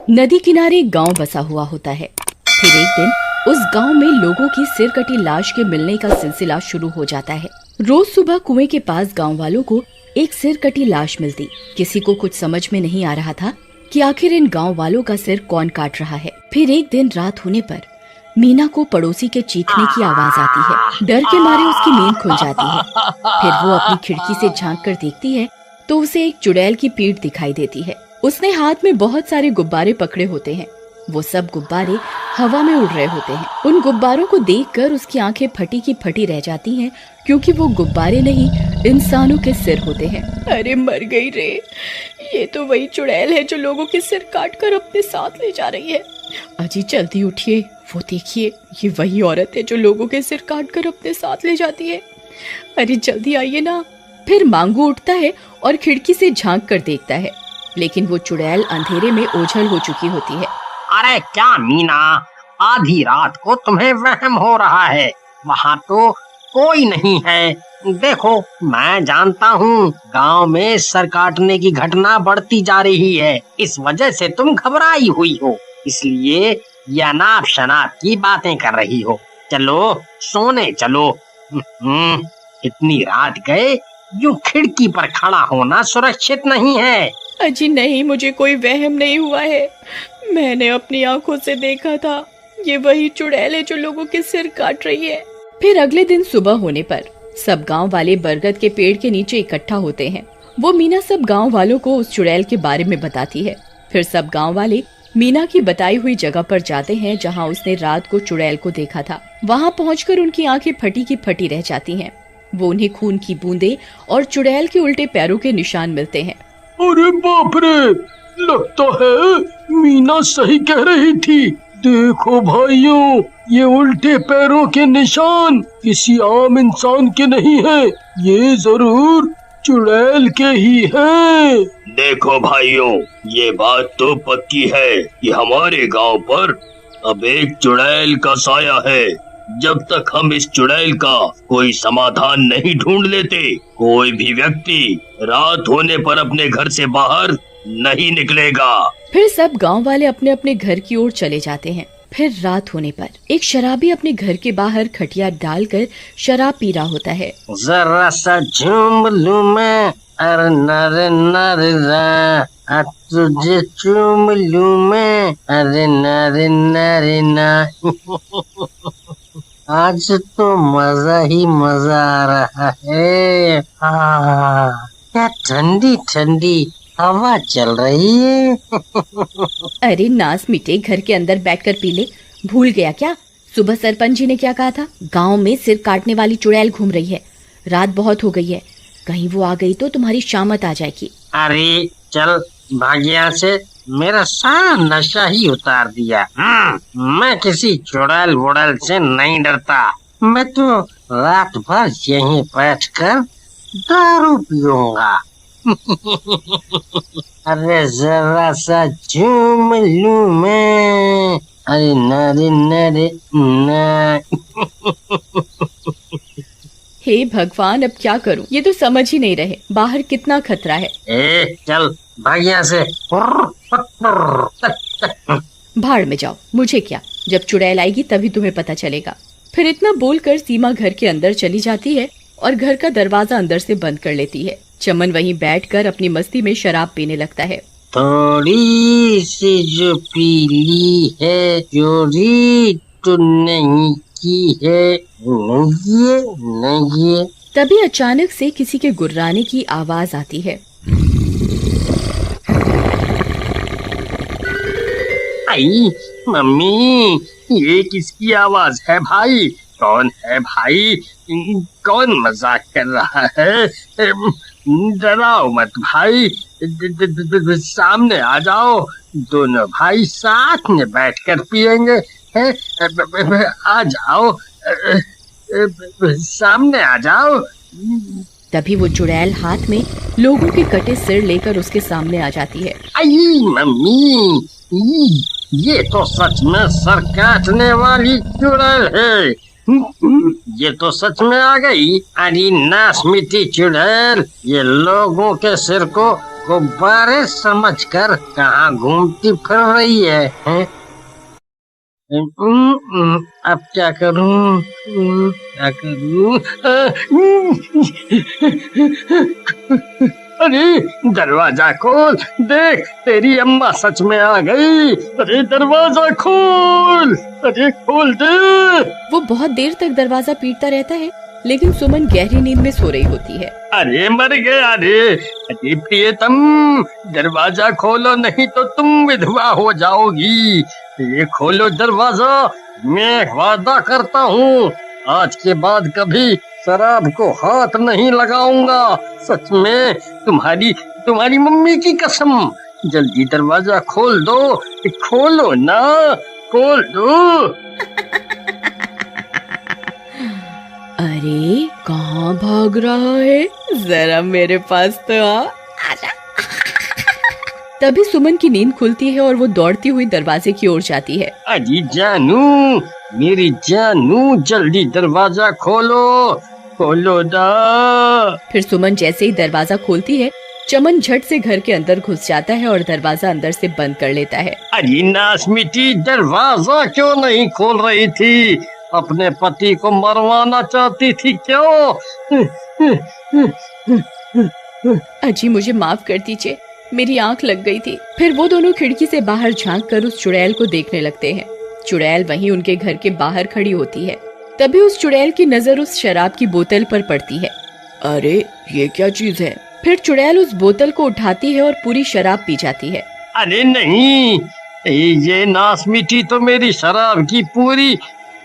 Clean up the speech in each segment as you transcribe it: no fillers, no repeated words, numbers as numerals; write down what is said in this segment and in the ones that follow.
नदी किनारे एक गांव बसा हुआ होता है। फिर एक दिन उस गांव में लोगों की सिर कटी लाश के मिलने का सिलसिला शुरू हो जाता है। रोज सुबह कुएं के पास गांव वालों को एक सिर कटी लाश मिलती। किसी को कुछ समझ में नहीं आ रहा था कि आखिर इन गांव वालों का सिर कौन काट रहा है। फिर एक दिन रात होने पर मीना को पड़ोसी के चीखने की आवाज आती है। डर के मारे उसकी नींद खुल जाती है। फिर वो अपनी खिड़की से झांक कर देखती है तो उसे एक चुड़ैल की पीठ दिखाई देती है। उसने हाथ में बहुत सारे गुब्बारे पकड़े होते हैं। वो सब गुब्बारे हवा में उड़ रहे होते हैं। उन गुब्बारों को देखकर उसकी आंखें फटी की फटी रह जाती हैं, क्योंकि वो गुब्बारे नहीं इंसानों के सिर होते हैं। अरे मर गई रे, ये तो वही चुड़ैल है जो लोगों के सिर काट कर अपने साथ ले जा रही है। अजी जल्दी उठिए, वो देखिए ये वही औरत है जो लोगों के सिर काट कर अपने साथ ले जाती है। अरे जल्दी आइए ना। फिर मांगू उठता है और खिड़की से झांक कर देखता है, लेकिन वो चुड़ैल अंधेरे में ओझल हो चुकी होती है। अरे क्या मीना, आधी रात को तुम्हें वहम हो रहा है? वहाँ तो कोई नहीं है। देखो, मैं जानता हूँ गांव में सर काटने की घटना बढ़ती जा रही है। इस वजह से तुम घबराई हुई हो, इसलिए ये अनाप शनाप की बातें कर रही हो। चलो सोने चलो। इतनी रात गए यूं खिड़की पर खड़ा होना सुरक्षित नहीं है। अजी नहीं, मुझे कोई वहम नहीं हुआ है। मैंने अपनी आंखों से देखा था, ये वही चुड़ैल है जो लोगों के सिर काट रही है। फिर अगले दिन सुबह होने पर सब गांव वाले बरगद के पेड़ के नीचे इकट्ठा होते हैं। वो मीना सब गांव वालों को उस चुड़ैल के बारे में बताती है। फिर सब गांव वाले मीना की बताई हुई जगह पर जाते हैं जहां उसने रात को चुड़ैल को देखा था। वहां पहुंचकर उनकी आंखें फटी की फटी रह जाती हैं। वो उन्हें खून की बूंदें और चुड़ैल के उल्टे पैरों के निशान मिलते हैं। अरे बाप रे, लगता है मीना सही कह रही थी। देखो भाइयों, ये उल्टे पैरों के निशान किसी आम इंसान के नहीं है, ये जरूर चुड़ैल के ही हैं। देखो भाइयों, ये बात तो पक्की है कि हमारे गांव पर अब एक चुड़ैल का साया है। जब तक हम इस चुड़ैल का कोई समाधान नहीं ढूंढ लेते, कोई भी व्यक्ति रात होने पर अपने घर से बाहर नहीं निकलेगा। फिर सब गांव वाले अपने अपने घर की ओर चले जाते हैं। फिर रात होने पर एक शराबी अपने घर के बाहर खटिया डालकर शराब पी रहा होता है। जरा सा झूम लूं मैं, अरे नरे नरे ना, तुझे चूम लूं मैं, अरे नरे नरे ना। आज तो मजा ही मजा आ रहा है। क्या ठंडी ठंडी हवा चल रही है। अरे नास मिटे, घर के अंदर बैठकर पी ले। भूल गया क्या सुबह सरपंच जी ने क्या कहा था? गांव में सिर काटने वाली चुड़ैल घूम रही है। रात बहुत हो गई है, कहीं वो आ गई तो तुम्हारी शामत आ जाएगी। अरे चल भाग यहाँ से, मेरा सारा नशा ही उतार दिया। मैं किसी चुड़ैल वुड़ैल से नहीं डरता। मैं तो रात भर यहीं बैठकर दारू पीऊंगा। अरे जरा सा झूम लूं मैं, अरे नरे नरे ना। हे भगवान, अब क्या करूं? ये तो समझ ही नहीं रहे बाहर कितना खतरा है। चल भाग यहाँ से। भाड़ में जाओ, मुझे क्या, जब चुड़ैल आएगी तभी तुम्हें पता चलेगा। फिर इतना बोलकर सीमा घर के अंदर चली जाती है और घर का दरवाजा अंदर से बंद कर लेती है। चमन वहीं बैठकर अपनी मस्ती में शराब पीने लगता है। थोड़ी सी जो पीली है, चोरी तो नहीं की है, नहीं। तभी अचानक से किसी के गुर्राने की आवाज आती है। आई मम्मी, ये किसकी आवाज है भाई? कौन है भाई? कौन मजाक कर रहा है? डराओ मत भाई, सामने आ जाओ। दोनों भाई साथ में बैठकर पिएंगे। आ जाओ, सामने आ जाओ। तभी वो चुड़ैल हाथ में लोगों के कटे सिर लेकर उसके सामने आ जाती है। आई मम्मी, ये तो सच में सर काटने वाली चुड़ैल है। ये तो सच में आ गई। अरे नाश मिट्टी चुड़ैल, ये लोगों के सिर को गुब्बारे समझकर कहाँ घूमती फिर रही है, हैं? अब क्या करूं? क्या करूं? अरे दरवाजा खोल, देख तेरी अम्मा सच में आ गई। अरे दरवाजा खोल, अरे खोल दे। वो बहुत देर तक दरवाजा पीटता रहता है, लेकिन सुमन गहरी नींद में सो रही होती है। अरे मर गया रे। अरे प्रियतम, दरवाजा खोलो नहीं तो तुम विधवा हो जाओगी। ये खोलो दरवाजा, मैं वादा करता हूँ आज के बाद कभी शराब को हाथ नहीं लगाऊंगा। सच में, तुम्हारी मम्मी की कसम। जल्दी दरवाजा खोल दो, खोलो ना, खोल दो। अरे कहाँ भाग रहा है, जरा मेरे पास तो आजा। तभी सुमन की नींद खुलती है और वो दौड़ती हुई दरवाजे की ओर जाती है। अजी जानू, मेरी जानू, जल्दी दरवाजा खोलो, खोलो दा। फिर सुमन जैसे ही दरवाजा खोलती है, चमन झट से घर के अंदर घुस जाता है और दरवाजा अंदर से बंद कर लेता है। अरे नासमिटी, दरवाजा क्यों नहीं खोल रही थी? अपने पति को मरवाना चाहती थी क्यों? अजी मुझे माफ कर दीजिए, मेरी आंख लग गई थी। फिर वो दोनों खिड़की से बाहर झांक कर उस चुड़ैल को देखने लगते हैं। चुड़ैल वहीं उनके घर के बाहर खड़ी होती है। तभी उस चुड़ैल की नजर उस शराब की बोतल पर पड़ती है। अरे ये क्या चीज है? फिर चुड़ैल उस बोतल को उठाती है और पूरी शराब पी जाती है। अरे नहीं, ये नासमिटी तो मेरी शराब की पूरी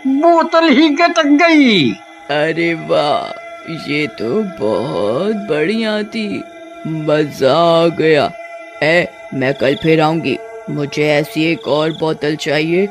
बोतल ही गटक गई। अरे वाह, ये तो बहुत बढ़िया थी, मजा आ गया। मैं कल फिर आऊंगी, मुझे ऐसी एक और बोतल चाहिए,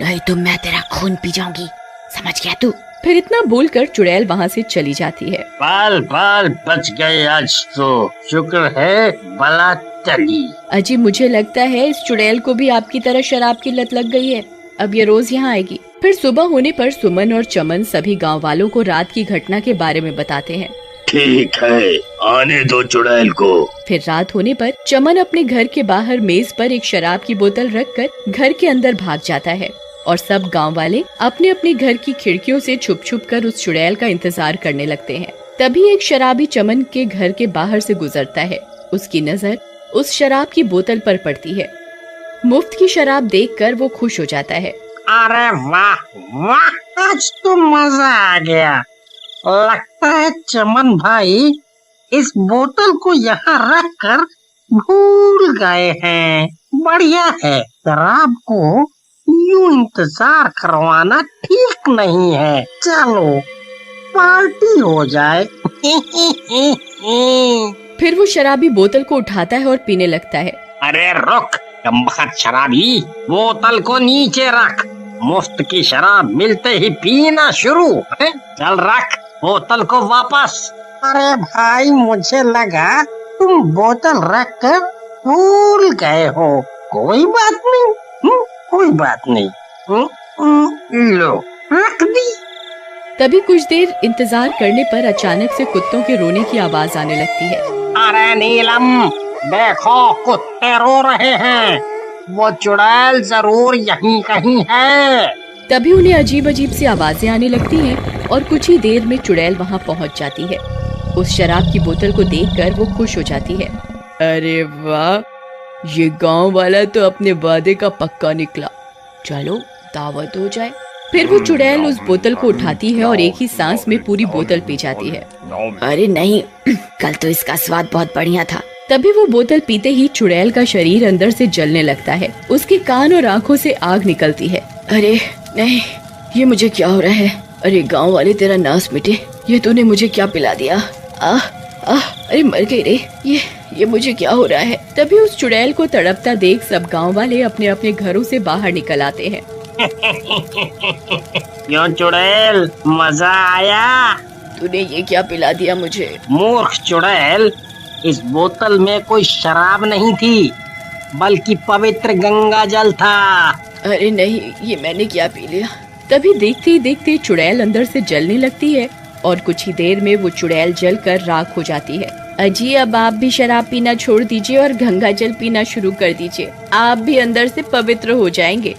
नहीं तो मैं तेरा खून पी जाऊंगी, समझ गया तू? फिर इतना बोलकर चुड़ैल वहाँ से चली जाती है। बाल बाल बच गए आज तो, शुक्र है बला टली। अजी मुझे लगता है इस चुड़ैल को भी आपकी तरह शराब की लत लग गई है, अब ये रोज यहाँ आएगी। फिर सुबह होने पर सुमन और चमन सभी गांव वालों को रात की घटना के बारे में बताते हैं। ठीक है, आने दो चुड़ैल को। फिर रात होने पर चमन अपने घर के बाहर मेज पर एक शराब की बोतल रखकर घर के अंदर भाग जाता है और सब गांव वाले अपने अपने घर की खिड़कियों से छुप छुप कर उस चुड़ैल का इंतजार करने लगते हैं। तभी एक शराबी चमन के घर के बाहर से गुजरता है। उसकी नजर उस शराब की बोतल पर पड़ती है। मुफ्त की शराब देखकर वो खुश हो जाता है। अरे वाह वाह, आज तो मजा आ गया। लगता है चमन भाई इस बोतल को यहाँ रख कर भूल गए हैं। बढ़िया है, शराब को यूं इंतजार करवाना ठीक नहीं है। चलो पार्टी हो जाए। फिर वो शराबी बोतल को उठाता है और पीने लगता है। अरे रुक कमबख्त शराबी, बोतल को नीचे रख। मुफ्त की शराब मिलते ही पीना शुरू है? चल रख बोतल को वापस। अरे भाई, मुझे लगा तुम बोतल रख कर भूल गए हो। कोई बात नहीं, कोई बात नहीं। लो रख दी। तभी कुछ देर इंतजार करने पर अचानक से कुत्तों के रोने की आवाज आने लगती है। अरे नीलम, देखो कुत्ते रो रहे हैं, वो चुड़ैल जरूर यहीं कहीं है। तभी उन्हें अजीब अजीब सी आवाजें आने लगती हैं और कुछ ही देर में चुड़ैल वहाँ पहुँच जाती है। उस शराब की बोतल को देखकर वो खुश हो जाती है। अरे वाह, ये गांव वाला तो अपने वादे का पक्का निकला, चलो दावत हो जाए। फिर वो चुड़ैल उस बोतल को उठाती है और एक ही सांस में पूरी बोतल पी जाती है। अरे नहीं, कल तो इसका स्वाद बहुत बढ़िया था। तभी वो बोतल पीते ही चुड़ैल का शरीर अंदर से जलने लगता है। उसके कान और आंखों से आग निकलती है। अरे नहीं, ये मुझे क्या हो रहा है? अरे गांव वाले तेरा नाश मिटे, ये तूने मुझे क्या पिला दिया? अरे मर गई रे, ये मुझे क्या हो रहा है? तभी उस चुड़ैल को तड़पता देख सब गांव वाले अपने अपने घरों से बाहर निकल आते हैं। क्यों चुड़ैल, मजा आया? तूने ये क्या पिला दिया मुझे? मूर्ख चुड़ैल, इस बोतल में कोई शराब नहीं थी, बल्कि पवित्र गंगा जल था। अरे नहीं, ये मैंने क्या पी लिया? तभी देखते ही देखते चुड़ैल अंदर से जलने लगती है और कुछ ही देर में वो चुड़ैल जलकर राख हो जाती है। अजी अब आप भी शराब पीना छोड़ दीजिए और गंगा जल पीना शुरू कर दीजिए, आप भी अंदर से पवित्र हो जाएंगे।